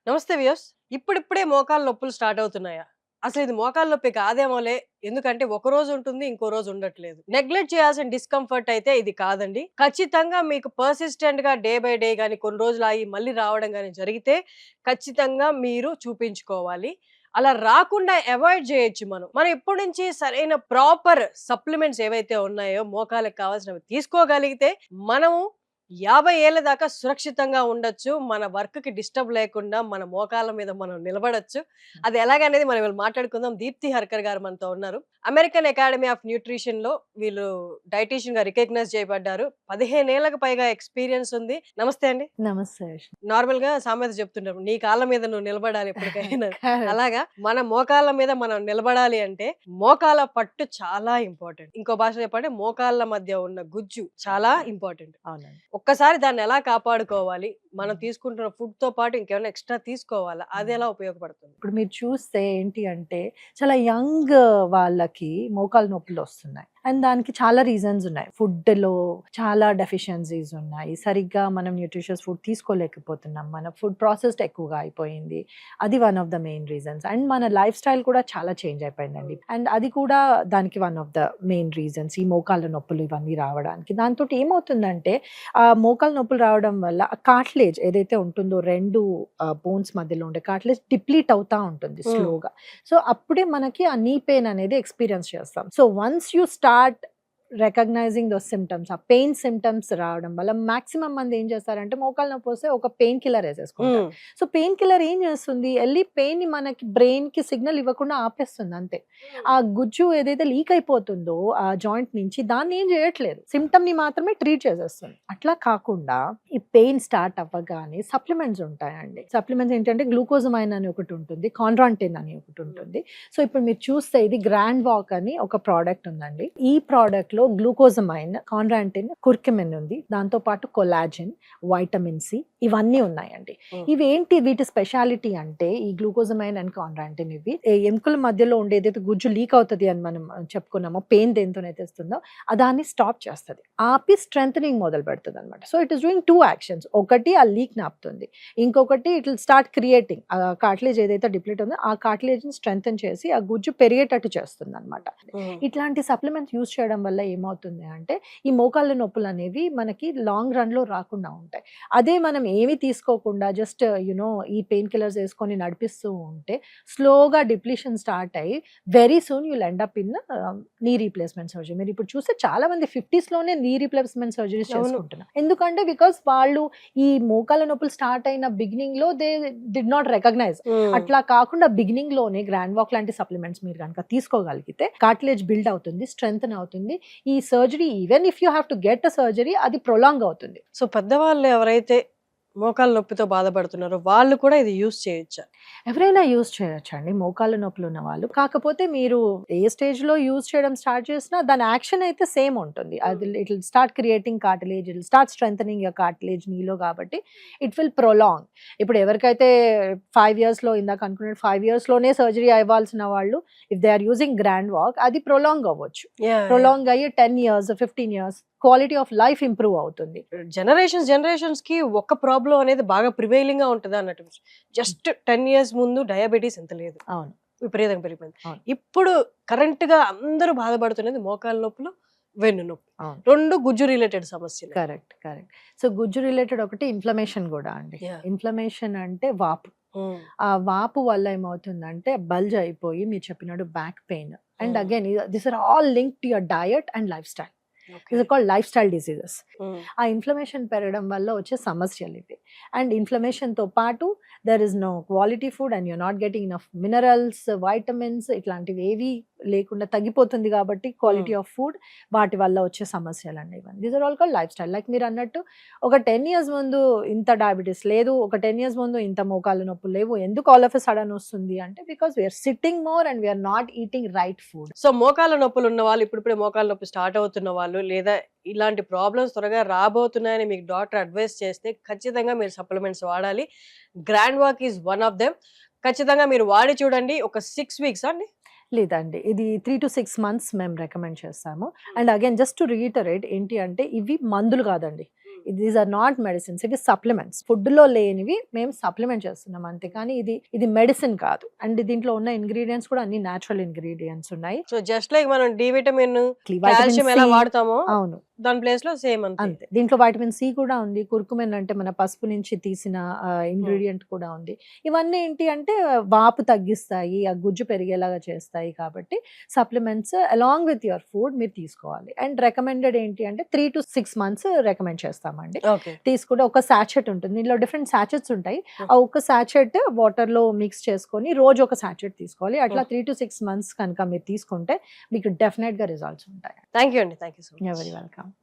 నమస్తే వ్యూయర్స్. ఇప్పుడిప్పుడే మోకాళ్ళ నొప్పులు స్టార్ట్ అవుతున్నాయా? అసలు ఇది మోకాళ్ళ నొప్పి కాదేమోలే. ఎందుకంటే ఒక రోజు ఉంటుంది, ఇంకో రోజు ఉండట్లేదు. నెగ్లెక్ట్ చేయాల్సిన డిస్కంఫర్ట్ అయితే ఇది కాదండి. ఖచ్చితంగా మీకు పర్సిస్టెంట్‌గా డే బై డే గాని, కొన్ని రోజులు ఆగి మళ్ళీ రావడం గాని జరిగితే ఖచ్చితంగా మీరు చూపించుకోవాలి. అలా రాకుండా అవాయిడ్ చేయొచ్చు మనం. మనం ఇప్పటి నుంచి సరైన ప్రాపర్ సప్లిమెంట్స్ ఏవైతే ఉన్నాయో మోకాళ్ళకి కావాల్సినవి తీసుకోగలిగితే మనము 50 ఏళ్ల దాకా సురక్షితంగా ఉండొచ్చు. మన వర్క్‌కి డిస్టర్బ్ లేకుండా మన మోకాళ్ళ మీద మనం నిలబడొచ్చు. అది ఎలాగనేది మనం ఇవాళ మాట్లాడుకుందాం. దీప్తి హర్కర్ గారు మనతో ఉన్నారు. అమెరికన్ అకాడమీ ఆఫ్ న్యూట్రిషన్‌లో వీళ్ళు డైటీషియన్‌గా రికగ్నైజ్ చేయబడ్డారు. 15 ఏళ్లకు పైగా ఎక్స్‌పీరియన్స్ ఉంది. నమస్తే అండి. నమస్తే. నార్మల్‌గా సామెత చెప్తుంటారు. నీ కాళ్ళ మీద నువ్వు నిలబడాలి ఎప్పటికైనా. కరెక్ట్. అలాగా మన మోకాళ్ళ మీద మనం నిలబడాలి అంటే మోకాళ్ళ పట్టు చాలా ఇంపార్టెంట్. ఇంకో భాషలో చెప్పాలంటే మోకాళ్ళ మధ్య ఉన్న గుజ్జు చాలా ఇంపార్టెంట్. అవునండి. ఒక్కసారి దాన్ని ఎలా కాపాడుకోవాలి? మనం తీసుకుంటున్న ఫుడ్‌తో పాటు ఇంకేమైనా ఎక్స్‌ట్రా తీసుకోవాలా? అది ఎలా ఉపయోగపడుతుంది? ఇప్పుడు మీరు చూస్తే ఏంటి అంటే చాలా యంగ్ వాళ్ళకి మోకాలు నొప్పులొస్తున్నాయి. అండ్ దానికి చాలా రీజన్స్ ఉన్నాయి. ఫుడ్‌లో చాలా డెఫిషియన్సీస్ ఉన్నాయి. సరిగ్గా మనం న్యూట్రిషియస్ ఫుడ్ తీసుకోలేకపోతున్నాం. మన ఫుడ్ ప్రాసెస్డ్ ఎక్కువగా అయిపోయింది. అది one of the main reasons. And మన లైఫ్ స్టైల్ కూడా చాలా చేంజ్ అయిపోయిందండి. అండ్ అది కూడా దానికి one of the main reasons ఈ మోకాళ్ళ నొప్పులు ఇవన్నీ రావడానికి. దాంతోటి ఏమవుతుందంటే మోకాళ్ళ నొప్పులు రావడం వల్ల కార్టిలేజ్ ఏదైతే ఉంటుందో 2 బోన్స్ మధ్యలో ఉండే కార్టిలేజ్ డిప్లీట్ అవుతా ఉంటుంది హ్మ్. స్లోగా. సో, అప్పుడే మనకి ఆ నీ పెయిన్ అనేది ఎక్స్‌పీరియన్స్ చేస్తాం. So, once you start recognizing those symptoms, ఆ పెయిన్ సింప్టమ్స్ రావడం వల్ల మాక్సిమం మంది ఏం చేస్తారంటే మోకాళ్ళ నొప్పి వస్తే ఒక పెయిన్ కిల్లర్ ఏసేసుకుంటారు. హ్మ్. సో, పెయిన్ కిల్లర్ ఏం చేస్తుంది? ఎళ్లి పెయిన్‌ని మనకి బ్రెయిన్‌కి సిగ్నల్ ఇవ్వకుండా ఆపేస్తుంది అంతే. ఆ గుజ్జు ఏదైతే లీక్ అయిపోతుందో ఆ జాయింట్ నుంచి దాన్ని ఏం చేయట్లేదు. సింప్టమ్‌ని మాత్రమే ట్రీట్ చేసేస్తుంది. అట్లా కాకుండా ఈ పెయిన్ స్టార్ట్ అవ్వగానే సప్లిమెంట్స్ ఉంటాయండి. సప్లిమెంట్స్ ఏంటంటే గ్లూకోజమైన్ అని ఒకటి ఉంటుంది. కాండ్రాంటిన్ అని ఒకటి ఉంటుంది. సో, ఇప్పుడు మీరు చూస్తే ఇది గ్రాండ్ వాక్ అని ఒక ప్రోడక్ట్ ఉందండి. ఈ ప్రోడక్ట్‌లో గ్లూకోజమైన్, కాండ్రాంటిన్, కుర్కుమిన్ ఉంది. దాంతో పాటు కొలాజిన్, వైటమిన్ సి ఇవన్నీ ఉన్నాయండి. హ్మ్. ఇవేంటి వీటి స్పెషాలిటీ అంటే ఈ గ్లూకోజమైన్ అండ్ కాండ్రాంటిన్ ఇవి ఎముకల మధ్యలో ఉండే ఏదైతే గుజ్జు లీక్ అవుతది అని మనం చెప్పుకున్నామో పెయిన్ దేనితోనైతే వస్తుందో దాన్ని స్టాప్ చేస్తది. ఆపి స్ట్రెంథెనింగ్ మొదలు పెడతదనమాట. So, it is doing 2 actions. ఒకటి ఆ లీక్‌ని ఆపుతుంది. ఇంకొకటి it will start creating cartilage ఏదైతే డిప్లీట్ ఉందో ఆ కార్టిలేజ్‌ని స్ట్రెంథెన్ చేసి ఆ గుజ్జు పెరిగేటట్టు చేస్తుందనమాట. హ్మ్. ఇట్లాంటి సప్లిమెంట్స్ యూజ్ చేయడం వల్ల ఏమవుతుంది అంటే ఈ మోకాళ్ళ నొప్పులనేవి మనకి లాంగ్ రన్‌లో రాకుండా ఉంటాయి. అదే మనం ఏమి తీసుకోకుండా జస్ట్ ఈ పెయిన్ కిల్లర్స్ ఏసుకొని నడిపిస్తూ ఉంటే స్లోగా డిప్లీషన్ స్టార్ట్ అయ్యి very soon you will end up in knee replacement surgery. మీరిప్పుడు చూస్తే చాలా మంది 50స్‌లోనే నీ రీప్లేస్‌మెంట్ సర్జరీస్ అవును. చేసుకుంటున్నారు. ఎందుకంటే బికాజ్ వాళ్ళు ఈ మోకాళ్ళ నొప్పులు స్టార్ట్ అయిన బిగినింగ్‌లో దే డిడ్ నాట్ రికగ్నైజ్. హ్మ్. అట్లా కాకుండా బిగినింగ్‌లోనే గ్రాండ్ వాక్ లాంటి సప్లిమెంట్స్ మీరు గనక తీసుకోగలిగితే కార్టిలేజ్ బిల్డ్ అవుతుంది, స్ట్రెంథెన్ అవుతుంది. ఈ surgery even if you have to get a surgery అది ప్రొలాంగ్ అవుతుంది. సో, పెద్దవాళ్ళు ఎవరైతే మోకాళ్ళ నొప్పితో బాధపడుతున్నారో వాళ్ళు కూడా ఇది యూజ్ చేయొచ్చా? ఎవరైనా యూజ్ చేయొచ్చండి మోకాళ్ళ నొప్పులున్న వాళ్ళు. కాకపోతే మీరు ఏ స్టేజ్‌లో యూజ్ చేయడం స్టార్ట్ చేసినా దాని యాక్షన్ అయితే సేమ్ ఉంటుంది. అది it will start creating cartilage, it will start strengthening your cartilage నీలో కాబట్టి ఇట్ విల్ ప్రొలాంగ్. ఇప్పుడు ఎవరికైతే 5 ఇయర్స్‌లో ఇందాక అనుకున్నట్టు 5 ఇయర్స్‌లోనే సర్జరీ అవ్వాల్సిన వాళ్ళు if they are using grand walk అది ప్రొలాంగ్ అవ్వచ్చు. యాహ్! ప్రొలాంగ్ అయ్యి 10 years, 15 years quality of life improve అవుతుంది. జనరేషన్స్‌కి ఒక ప్రాబ్లమ్ అనేది బాగా ప్రివైలింగ్‌గా ఉంటదన్నట్టు. జస్ట్ 10 ఇయర్స్ ముందు డయాబెటిస్ ఇంత లేదు. అవును. విపరీతంగా పెరిగిపోయింది. అవును. ఇప్పుడు కరెంట్‌గా అందరూ బాధపడుతున్నది మోకాళ్ళ నొప్పులు, వెన్ను నొప్పి. అవును. 2 గుజ్జు రిలేటెడ్ సమస్యలే. కరెక్ట్. కరెక్ట్. సో, గుజ్జు రిలేటెడ్ ఒకటి ఇన్‌ఫ్లమేషన్ గూడా అండి. యాహ్! ఇన్‌ఫ్లమేషన్ అంటే వాపు. హ్మ్. ఆ వాపు వల్ల ఏమవుతుందంటే బల్జ్ అయిపోయి మీరు చెప్పినట్టు back pain and hmm. Again these are all linked to your diet and lifestyle. Okay. These are called lifestyle diseases. Hmm. ఆ ఇన్‌ఫ్లమేషన్ పెరగడం వల్ల వచ్చే సమస్యలివి. అండ్ ఇన్‌ఫ్లమేషన్‌తో పాటు there is no quality food and you're not getting enough minerals, vitamins ఇట్లాంటివేవి లేకుండా తగ్గిపోతుంది కాబట్టి హ్మ్. క్వాలిటీ ఆఫ్ ఫుడ్ వాటి వల్ల వచ్చే సమస్యలండి ఇవన్నీ. These are all called lifestyle. Like మీరన్నట్టు ఒక 10 ఇయర్స్ ముందు ఇంత డయాబెటిస్ లేదు. ఒక 10 ఇయర్స్ ముందు ఇంత మోకాళ్ళ నొప్పులు లేవు. ఎందుకు ఆల్ ఆఫ్ ఎ సడెన్ వస్తుంది అంటే because we are sitting more and we are not eating right food. So, మోకాళ్ళ నొప్పులున్న వాళ్ళు ఇప్పుడిప్పుడే మోకాళ్ళ నొప్పి స్టార్ట్ అవుతున్న వాళ్ళు లేదా ఇలాంటి ప్రాబ్లమ్స్ త్వరగా రాబోతున్నాయని మీకు డాక్టర్ అడ్వైస్ చేస్తే ఖచ్చితంగా మీరు సప్లిమెంట్స్ వాడాలి. Grand walk is one of them. ఖచ్చితంగా మీరు వాడి చూడండి. ఒక 6 వీక్సా అండి? లేదండి. ఇది 3-6 మంత్స్ మేము రికమెండ్ చేస్తాము. And again just to reiterate ఏంటి అంటే ఇవి మందులు కాదండి. దీస్ ఆర్ నాట్ మెడిసిన్స్, ఇవి సప్లిమెంట్స్. ఫుడ్ లో లేనివి మేము సప్లిమెంట్ చేస్తున్నాం అంతే, కానీ ఇది మెడిసిన్ కాదు. అండ్ దీంట్లో ఉన్న ఇంగ్రీడియంట్స్ కూడా అన్ని న్యాచురల్ ఇంగ్రీడియంట్స్ ఉన్నాయి. సో జస్ట్ లైక్ మనం D vitamin Vitamin calcium C, ఎలా వాడతామో అవును దాని ప్లేస్ లో సేమ్ అంతే. అంతే. దీంట్లో వైటమిన్ సి కూడా ఉంది, కుర్కుమెన్ అంటే మన పసుపు నుంచి తీసిన ఇంగ్రీడియంట్ కూడా ఉంది. ఇవన్నీ ఏంటి అంటే వాపు తగ్గిస్తాయి, ఆ గుజ్జు పెరిగేలాగా చేస్తాయి. కాబట్టి supplements along with your food మీరు తీసుకోవాలి. అండ్ రికమెండెడ్ ఏంటి అంటే 3 to 6 months రికమెండ్ చేస్తామండి. ఓకే. తీసుకుంటే ఒక సాచెట్ ఉంటుంది, దీనిలో డిఫరెంట్ సాచెట్స్ ఉంటాయి. ఆ ఒక సాచెట్ వాటర్ లో మిక్స్ చేసుకొని రోజు ఒక సాచెట్ తీసుకోవాలి. అట్లా 3 to 6 months కనుక మీరు తీసుకుంటే మీకు డెఫినెట్ గా రిజల్ట్స్ ఉంటాయి. థ్యాంక్ యూ అండి, thank you so much. Very welcome.